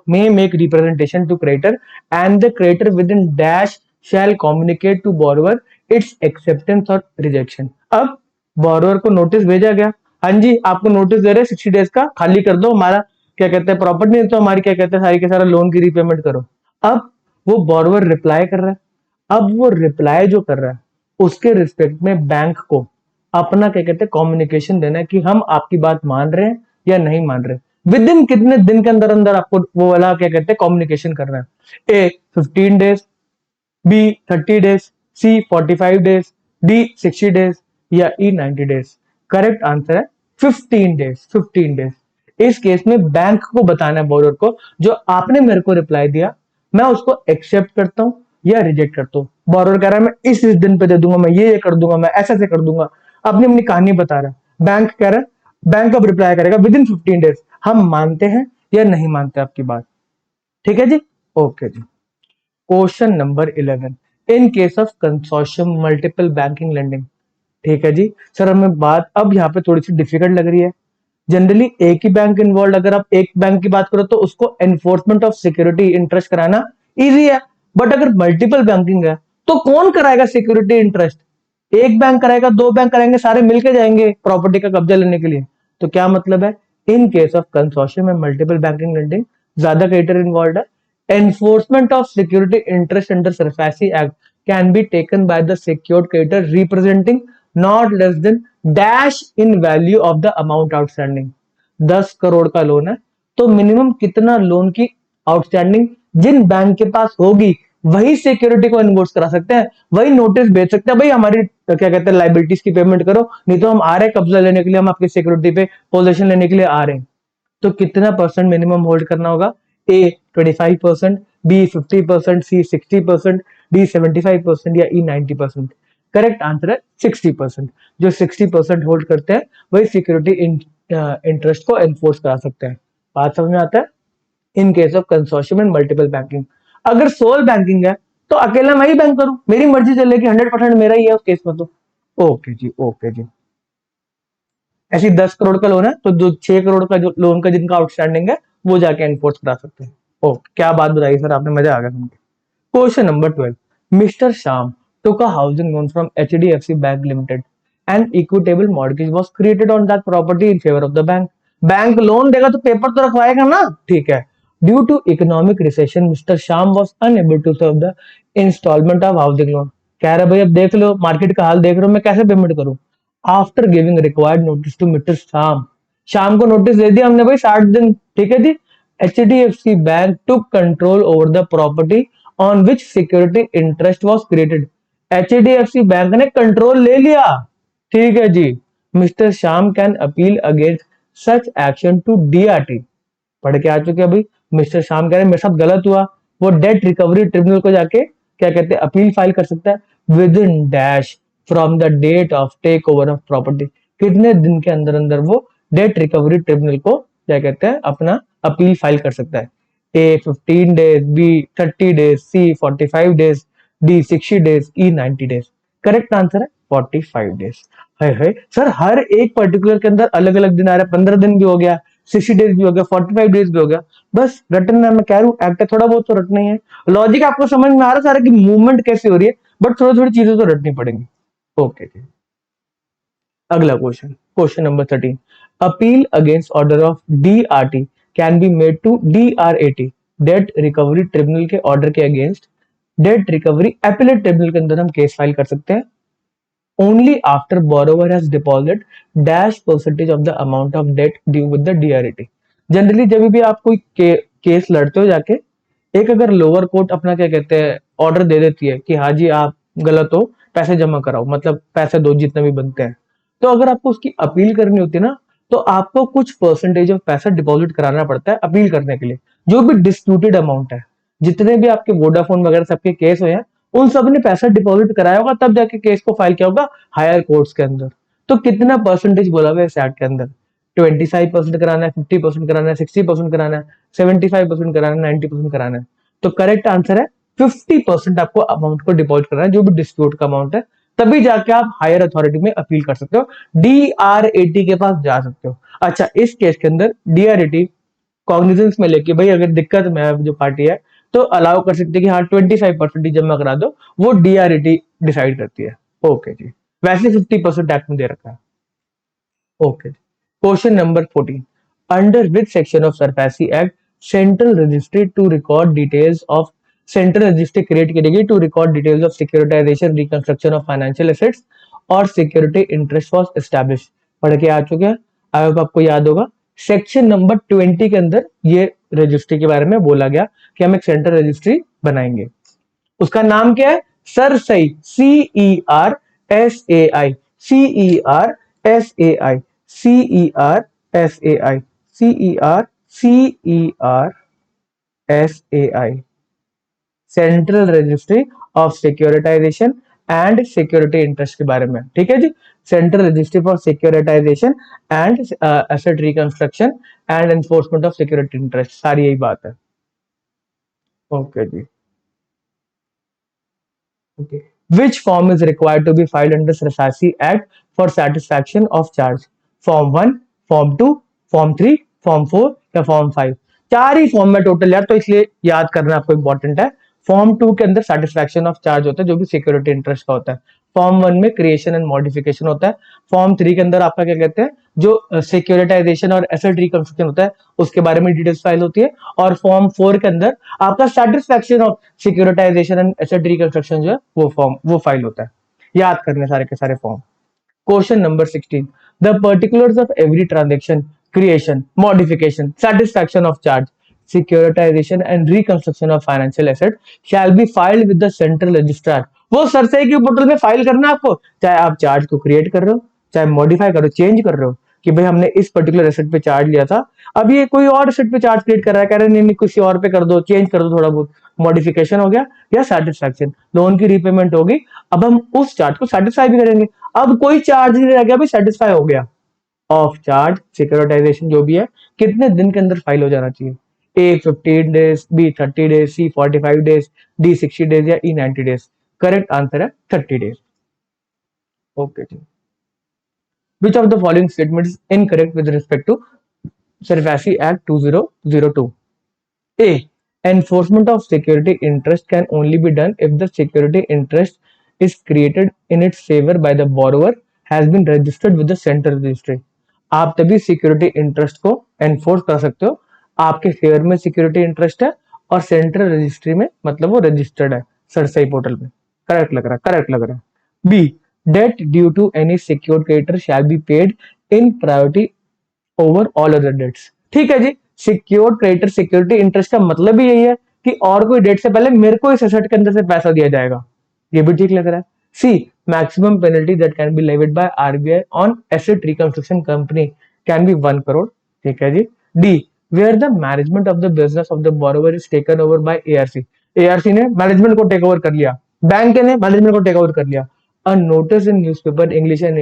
may make representation to creditor, and the creditor within dash shall communicate to borrower its acceptance or rejection। अब borrower को notice भेजा गया, हाँ जी आपको notice दे रहे हैं 60 days का, खाली कर दो हमारा क्या कहते हैं प्रॉपर्टी, नहीं तो हमारी क्या कहते हैं सारी के सारा लोन की रीपेमेंट करो। अब वो borrower रिप्लाई कर रहा है, अब वो रिप्लाई जो कर रहा है उसके रिस्पेक्ट में बैंक को अपना क्या कहते हैं कम्युनिकेशन देना है कि हम आपकी बात मान रहे हैं या नहीं मान रहे। विद इन कितने दिन के अंदर अंदर आपको वो वाला क्या कहते हैं कम्युनिकेशन करना है। ए 15 days, B 30 days, C 45 days, D 60 days या ई 90 डेज। करेक्ट आंसर है 15 डेज। इस केस में बैंक को बताना है बोरोर को, जो आपने मेरे को रिप्लाई दिया मैं उसको एक्सेप्ट करता हूं या रिजेक्ट करता हूं। बोरोर कह रहा है मैं इस दिन पे दे दूंगा, मैं ये कर दूंगा, मैं ऐसे ऐसे कर दूंगा, अपनी अपनी कहानी बता रहा है। बैंक कह रहा है, बैंक अब रिप्लाई करेगा विद इन 15 डेज, हम मानते हैं या नहीं मानते आपकी बात। ठीक है जी, ओके जी। Question number 11, in case of consortium multiple banking lending. ठीक है जी सर, हमें बात अब यहाँ पे थोड़ी सी डिफिकल्ट लग रही है। जनरली एक ही बैंक इन्वॉल्व, अगर आप एक बैंक की बात करो तो उसको एनफोर्समेंट ऑफ सिक्योरिटी इंटरेस्ट कराना इजी है, बट अगर मल्टीपल बैंकिंग है तो कौन कराएगा सिक्योरिटी इंटरेस्ट? एक बैंक कराएगा, दो बैंक कराएंगे, सारे मिलके जाएंगे प्रॉपर्टी का कब्जा लेने के लिए। तो क्या मतलब है, इन case of consortium and multiple banking lending ज्यादा क्रेडिटर इन्वॉल्व है, enforcement of security interest under SARFAESI Act can be taken by the secured creditor representing not less than dash in value of the amount outstanding। 10 crore का loan है तो minimum कितना loan की outstanding जिन bank के पास होगी वही security को इन्वोर्स करा सकते हैं, वही नोटिस भेज सकते हैं, भाई हमारी क्या कहते हैं लाइबिलिटीज की पेमेंट करो, नहीं तो हम आ रहे हैं कब्जा लेने के लिए, हम आपकी सिक्योरिटी पे पोजीशन लेने के लिए आ रहे हैं। तो कितना परसेंट मिनिमम होल्ड करना होगा? ए 25%, बी 50%, सी 60%, डी 75% या ई 90%। करेक्ट आंसर है 60%। जो 60% होल्ड करते हैं वही सिक्योरिटी इंटरेस्ट को एनफोर्स करा सकते हैं। बात समझ में आता है? इन case of consortium and multiple banking. अगर सोल बैंकिंग है तो अकेला मैं ही बैंक करूं, मेरी मर्जी चलेगी, 100% मेरा ही है उस केस में तो। ओके जी, ओके जी। ऐसी 10 करोड़ का लोन है तो जो 6 करोड़ का जो लोन का जिनका आउटस्टैंडिंग है वो जाके एनफोर्स करा सकते हैं। ओ क्या बात बताई सर आपने, मजा आ गया सुन के। Question number 12, mister Shyam took a housing loan from HDFC Bank Limited. An equitable mortgage was created on that property in favor of the bank. Bank loan देगा तो पेपर तो रखवाएगा ना, ठीक है। Due to economic recession mister Shyam was unable to serve the instalment of housing loan. कह रहे भाई अब देख लो मार्केट का हाल देख रहे हो, मैं कैसे पेमेंट करूं? After giving required notice to mister Shyam, Shyam को नोटिस दे दिया हमने भाई 60 दिन, ठीक है जी। HDFC bank took control over the property on which security interest was created. HDFC bank ने कंट्रोल ले लिया, ठीक है जी। Mister Shyam can appeal against such action to DRT। पढ़ के आ चुके हैं भाई। मिस्टर श्याम कह रहे हैं मेरे साथ गलत हुआ, वो डेट रिकवरी ट्रिब्यूनल को जाके क्या कहते हैं अपील फाइल कर सकता है within dash from the date of take over of property. कितने दिन के अंदर अंदर वो डेट रिकवरी ट्रिब्यूनल को क्या कहते हैं अपना अपील फाइल कर सकता है? ए 15 days, B 30 days, C 45 days, D 60 days, ई 90 डेज। करेक्ट आंसर है 45 डेज। है सर हर एक पर्टिकुलर के अंदर अलग अलग दिन आ रहा है, 15 दिन भी हो गया, 60 डेज भी हो गया, 45 डेज भी हो गया। बस रटना, मैं कह रहा हूँ एक्ट है थोड़ा बहुत तो रटना ही है। लॉजिक आपको समझ में आ रहा है सारा कि मूवमेंट कैसे हो रही है, बट थोड़ी थोड़ी चीजें तो रटनी पड़ेंगी। ओके जी, अगला question, question number 13, appeal against order of DRT can be made to DRAT, debt recovery tribunal के ऑर्डर के against debt recovery appellate tribunal के अंदर हम केस फाइल कर सकते हैं only after borrower has deposit dash percentage of the amount of debt due with the DRAT। Generally जब भी आप कोई केस लड़ते हो जाके, एक अगर लोअर कोर्ट अपना क्या कहते हैं ऑर्डर दे देती है कि हाँ जी आप गलत हो, पैसे जमा कराओ, मतलब पैसे दो जितने भी बनते हैं, तो अगर आपको उसकी अपील करनी होती है ना तो आपको कुछ परसेंटेज ऑफ पैसा डिपॉजिट कराना पड़ता है अपील करने के लिए, जो भी डिस्प्यूटेड अमाउंट है। जितने भी आपके वोडाफोन वगैरह सबके केस हुए हैं उन सब ने पैसा डिपॉजिट कराया होगा तब जाके केस को फाइल किया होगा हायर कोर्ट्स के अंदर। तो कितना परसेंटेज बोला हुआ है इस एक्ट के अंदर? 25% कराना है, 50% कराना है, 60% कराना है, 75% कराना है, 90% कराना है। तो करेक्ट आंसर है 50% आपको अमाउंट को डिपॉजिट करना है, जो भी डिस्प्यूट का अमाउंट है, तभी जाके आप हायर अथॉरिटी में अपील कर सकते हो, DRAT के पास जा सकते हो। अच्छा इस केस के अंदर DRAT कॉग्निजेंस में लेके भाई अगर दिक्कत में है जो पार्टी है तो अलाउ कर सकती है कि हाँ 25% जमा करा दो, वो DRAT डिसाइड करती है। ओके जी, वैसे 50% एक्ट में दे रखा है। Okay, question number 14, under which section of SARFAESI act central registry to record details of central registry create करेगी to record details of securitisation reconstruction of financial assets और security interest was establish. पढ़ के आ चुके हैं, I hope आपको याद होगा। Section number 20 के अंदर ये रजिस्ट्री के बारे में बोला गया कि हम एक सेंट्रल रजिस्ट्री बनाएंगे। उसका नाम क्या है? CERSAI, CERSAI, CERSAI, CERSAI, CERSAI, central registry of securitisation and security interest के बारे में, ठीक है जी। Central registry for securitisation and asset reconstruction and enforcement of security interest, सारी यही बात है। ओके जी, okay. Which form is required to be filed under SARFAESI act for satisfaction of charge? Form 1, form 2, form 3, form 4 या form 5? चार ही form में total यार, तो इसलिए याद करना आपको इंपॉर्टेंट है। फॉर्म 2 के अंदर सेटिस्फैक्शन ऑफ चार्ज होता है, जो भी सिक्योरिटी इंटरेस्ट का होता है। फॉर्म 1 में क्रिएशन एंड मॉडिफिकेशन होता है। फॉर्म 3 के अंदर आपका क्या कहते हैं, जो सिक्योरिटाइजेशन और एसेट रिकंस्ट्रक्शन होता है उसके बारे में डिटेल्स फाइल होती है। और फॉर्म 4 के अंदर आपका satisfaction of securitisation and asset reconstruction जो है वो फाइल होता है। याद करने सारे के सारे form. Question number 16. The particulars of every transaction, creation, modification, satisfaction of charge, securitization and reconstruction of financial asset shall be filed with the central registrar. वो सरसई के पोर्टल में फाइल करना है आपको, चाहे आप चार्ज को क्रिएट कर रहे हो, चाहे मॉडिफाई करो, चेंज कर रहे हो कि भाई हमने इस पर्टिकुलर एसेट पे चार्ज लिया था, अब ये कोई और एसेट पे चार्ज क्रिएट कर रहा है, कह रहे नहीं नहीं किसी और पे कर दो, चेंज कर दो थोड़ा बहुत, मॉडिफिकेशन हो गया या सेटिस्फैक्शन, लोन की रीपेमेंट होगी, अब हम उस चार्ज को सेटिस्फाई भी करेंगे। अब कोई चार्ज नहीं रह गया, भी सेटिस्फाई हो गया। ऑफ चार्ज सिक्योरिटाइजेशन जो भी है कितने दिन के अंदर फाइल हो जाना चाहिए? A 15 days, B 30 days, C 45 days, D 60 days या ई 90 डेज? करेक्ट आंसर है 30 डेज। ओके जी। Which of the following statement is incorrect with respect to SARFAESI act 2002? A. Enforcement of security interest can only be done if the security interest is created in its favor by the borrower has been registered with the central registry. आप तभी security interest को enforce कर सकते हो, आपके favour में security interest है और सेंट्रल रजिस्ट्री में, मतलब वो रजिस्टर्ड है सरसई पोर्टल में। करेक्ट लग रहा है, करेक्ट लग रहा है। B. Debt due to any secured creditor shall be paid in priority over all other debts. ठीक है जी, सिक्योर्ड क्रेडिटर सिक्योरिटी इंटरेस्ट का मतलब ही यही है कि और कोई डेट से पहले मेरे को इस एसेट के अंदर से पैसा दिया जाएगा। ये भी ठीक लग रहा है। C. Maximum penalty that can be levied by RBI on asset reconstruction company can be 1 crore. ठीक है जी। D. Where the management of the business of the borrower is taken over by ARC. ARC ने management को take over कर लिया, bank ने management को take over कर लिया। A notice in newspaper English and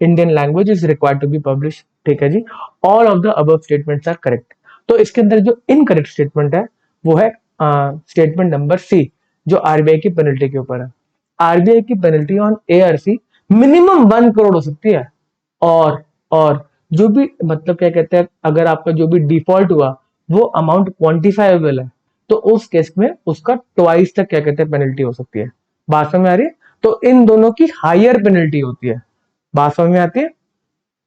Indian language is required to be publish. ठीक है जी। All of the above statements are correct. तो इसके अंदर जो इनकरेक्ट स्टेटमेंट है वो है स्टेटमेंट नंबर सी, जो आरबीआई की पेनल्टी के ऊपर है। आरबीआई की penalty on ARC minimum 1 crore हो सकती है। और जो भी मतलब क्या कहते हैं, अगर आपका जो भी डिफॉल्ट हुआ वो अमाउंट क्वांटिफाइबल है तो उस केस में उसका ट्वाइस तक क्या कहते हैं पेनल्टी हो सकती है। बात समझ में आ रही है? तो इन दोनों की हायर पेनल्टी होती है। बात समझ में आती है?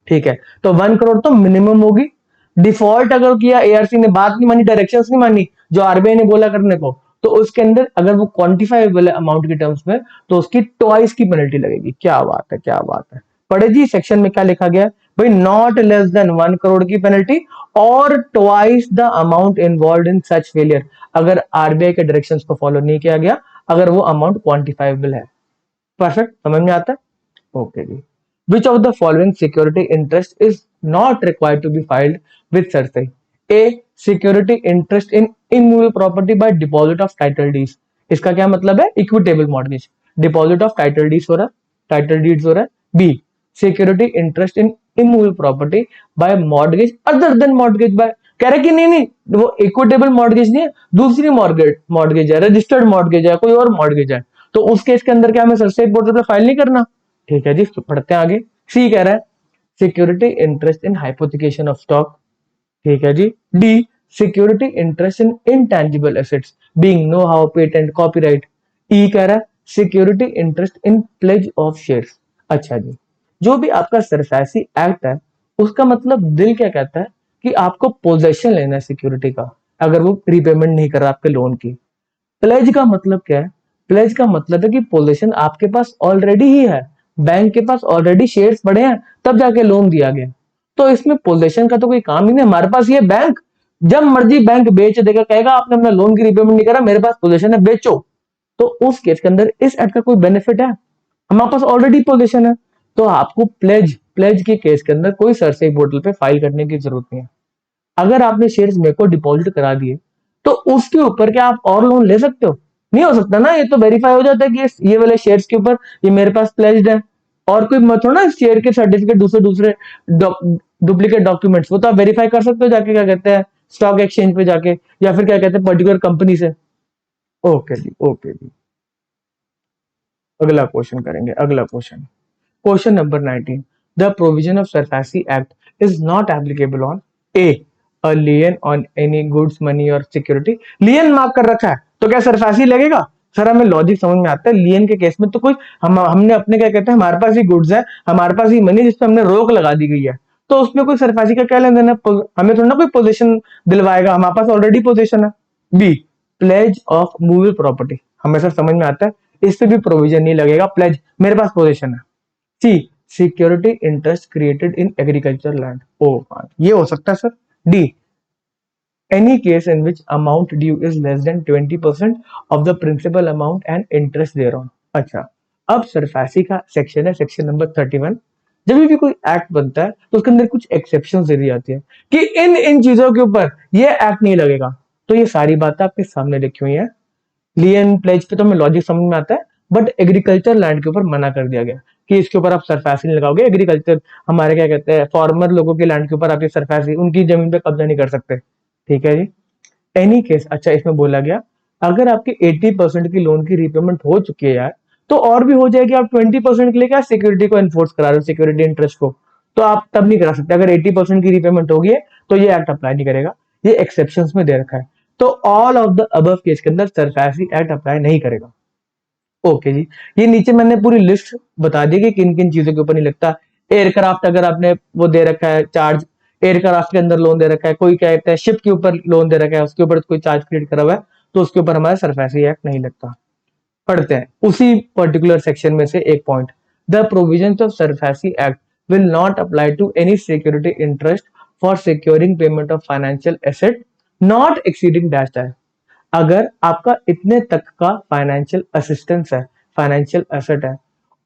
ठीक है, तो 1 करोड़ तो मिनिमम होगी। डिफॉल्ट अगर किया, एआरसी ने बात नहीं मानी, डायरेक्शंस नहीं मानी जो आरबीआई ने बोला करने को, तो उसके अंदर अगर वो क्वांटिफाइबल है अमाउंट के टर्म्स में तो उसकी ट्वाइस की पेनल्टी लगेगी। क्या बात है, क्या बात है। पढ़े जी सेक्शन में क्या लिखा गया है भाई, नॉट लेस देन 1 करोड़ की पेनल्टी और twice the amount involve in such failure, अगर आरबीआई के डायरेक्शंस को फॉलो नहीं किया गया, अगर वो अमाउंट क्वांटिफाइबल है। परफेक्ट, समझ में आता है? ओके जी। Which of the following security interest is not required to be filed with SARFAESI? A. Security interest in immovable property by deposit of title deeds. इसका क्या मतलब है? Equitable mortgage. Deposit of title deeds हो रहा है, title deeds हो रहा है। B. Security interest in immovable property by mortgage other than mortgage by, कह रहे कि नहीं नहीं वो इक्विटेबल मॉर्गेज नहीं है, दूसरी मॉर्गेज है, रजिस्टर्ड मॉर्गेज है, कोई और मॉर्गेज है, तो उस केस के अंदर क्या हमें सरसई पोर्टल पे फाइल नहीं करना? ठीक है जी, पढ़ते हैं आगे। सी कह रहा है security interest in hypothecation of stock. ठीक है जी। D. Security interest in intangible assets being know how patent copyright. E कह रहा है security interest in pledge of shares. अच्छा जी, जो भी आपका सरफेसी एक्ट है उसका मतलब दिल क्या कहता है कि आपको पोजेशन लेना है सिक्योरिटी का, अगर वो रीपेमेंट नहीं कर रहा आपके लोन की। प्लेज का मतलब क्या है? प्लेज का मतलब है कि पोजीशन आपके पास ऑलरेडी ही है, बैंक के पास ऑलरेडी शेयर्स पड़े हैं, तब जाके लोन दिया गया। तो इसमें पोजीशन का तो कोई काम ही नहीं। हमारे पास ये बैंक जब मर्जी बैंक बेच देगा, कहेगा आपने अपना लोन की रीपेमेंट नहीं करा, मेरे पास पोजीशन है, बेचो। तो उस केस के अंदर इस एक्ट का कोई बेनिफिट है? हमारे पास ऑलरेडी पोजीशन है, तो आपको प्लेज प्लेज के केस के अंदर कोई सरसई पोर्टल पे फाइल करने की जरूरत नहीं है। अगर आपने शेयर्स मेरे को डिपॉजिट करा दिए तो उसके ऊपर क्या आप और लोन ले सकते हो? नहीं हो सकता ना, ये तो वेरीफाई हो जाता है कि ये वाले शेयर्स के ऊपर ये मेरे पास प्लेज्ड है। और कोई मत हो ना शेयर के सर्टिफिकेट दूसरे दूसरे डुप्लीकेट डॉक्यूमेंट्स, वो तो आप वेरीफाई कर सकते हो जाके, क्या कहते हैं, स्टॉक एक्सचेंज पे जाके, या फिर क्या कहते हैं पर्टिकुलर कंपनी से। ओके जी, ओके जी। अगला क्वेश्चन करेंगे, अगला question, question number 19। The provision of SARFAESI act is not applicable on a a lien on any goods money और सिक्योरिटी। लियन मार्क कर रखा है तो क्या सरफेसी लगेगा? सर हमें लॉजिक समझ में आता है, लियन के केस में तो कुछ हमने अपने क्या कहते हैं, हमारे पास ही गुड्स है, हमारे पास ही मनी जिस पे हमने रोक लगा दी गई है, तो उसमें कोई सरफेसी का क्या लेना देना है? हमें थोड़ा ना कोई पोजीशन दिलवाएगा, हमारे पास ऑलरेडी पोजीशन है। B pledge of movable property, हमें सर समझ में आता है, इस पे भी प्रोविजन नहीं लगेगा, प्लेज मेरे पास पोजीशन है। C security interest created in agriculture land, ओ ये हो सकता है sir. D any case in which amount due is less than 20% of the principal amount and interest thereon। अच्छा, अब सरफेसी का सेक्शन है, सेक्शन नंबर 31। जब भी कोई एक्ट बनता है तो उसके अंदर कुछ एक्सेप्शन दे दी जाती है कि इन इन चीजों के ऊपर ये एक्ट नहीं लगेगा। तो ये सारी बातें आपके सामने लिखी हुई है। लियन प्लेज पे तो हमें लॉजिक समझ में आता है, बट एग्रीकल्चर लैंड के ऊपर मना कर दिया गया कि इसके ऊपर आप सरफेसी नहीं लगाओगे। एग्रीकल्चर हमारे क्या कहते हैं, फॉर्मर लोगों के लैंड के ऊपर आप ये सरफेसी, उनकी जमीन पे कब्जा नहीं कर सकते। ठीक है जी। एनी केस, अच्छा इसमें बोला गया अगर आपके 80% की लोन की रीपेमेंट हो चुकी है यार, तो और भी हो जाएगी, आप 20% के लिए क्या सिक्योरिटी को एनफोर्स करा रहे हो, सिक्योरिटी इंटरेस्ट को, तो आप तब नहीं करा सकते। अगर 80% की रीपेमेंट होगी है तो ये एक्ट अप्लाई नहीं करेगा, ये एक्सेप्शन में दे रखा है। तो all of the above case के अंदर सरफेसी एक्ट अप्लाई नहीं करेगा। ओके जी। ये नीचे मैंने पूरी लिस्ट बता दी कि किन किन चीजों के ऊपर नहीं लगता। एयरक्राफ्ट अगर आपने वो दे रखा है चार्ज, एयरक्राफ्ट के अंदर लोन दे रखा है, कोई क्या कहता है शिप के ऊपर लोन दे रखा है, उसके ऊपर कोई चार्ज क्रिएट करा हुआ है, तो उसके ऊपर हमारा सरफेसी एक्ट नहीं लगता। पढ़ते हैं उसी पर्टिकुलर सेक्शन में से एक point, the provision of SARFAESI act will not apply to any security interest for securing payment of financial asset not exceeding dash dash. अगर आपका इतने तक का फाइनेंशियल असिस्टेंस है, फाइनेंशियल एसेट है,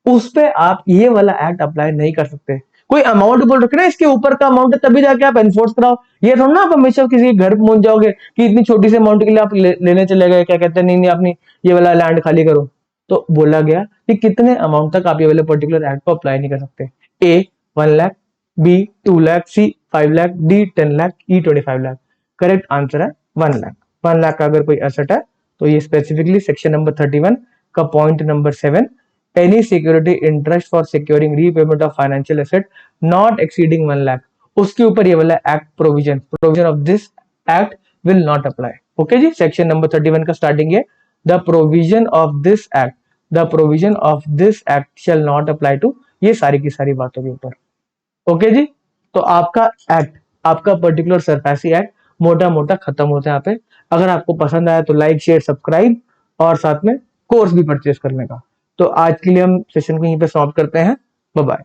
उस पे आप ये वाला एक्ट अप्लाई नहीं कर सकते। कोई अमाउंट बोल रखे ना इसके ऊपर का अमाउंट है तभी जाके आप एनफोर्स कराओ, ये थोड़ा ना आप हमेशा किसी घर पहुंच जाओगे कि इतनी छोटी सी अमाउंट के लिए आप लेने चले गए, क्या कहते हैं, नहीं नहीं आपने ये वाला लैंड खाली करो। तो बोला गया कि कितने अमाउंट तक आप ये वाले पर्टिकुलर एक्ट को अप्लाई नहीं कर सकते। ए 1 लाख, बी 2 लाख, सी 5 लाख, डी 10 लाख, ई 25 लाख। करेक्ट आंसर है 1 लाख। 1 लाख का अगर कोई एसेट है तो ये स्पेसिफिकली सेक्शन नंबर 31 का point number 7, any security interest for securing repayment of financial asset not exceeding 1 lakh, उसके ऊपर ये वाला act provision of this act will not apply. Okay जी। सेक्शन नंबर 31 का स्टार्टिंग है, the provision of this act, the provision of this act shall not apply to, ये सारी की सारी बातों के ऊपर। ओके जी। तो आपका एक्ट, आपका पर्टिकुलर सरफेसी एक्ट मोटा मोटा खत्म होता है यहाँ पे। अगर आपको पसंद आया तो लाइक शेयर सब्सक्राइब, और साथ में कोर्स भी परचेज करने का। तो आज के लिए हम सेशन को यहीं पे समाप्त करते हैं। Bye bye.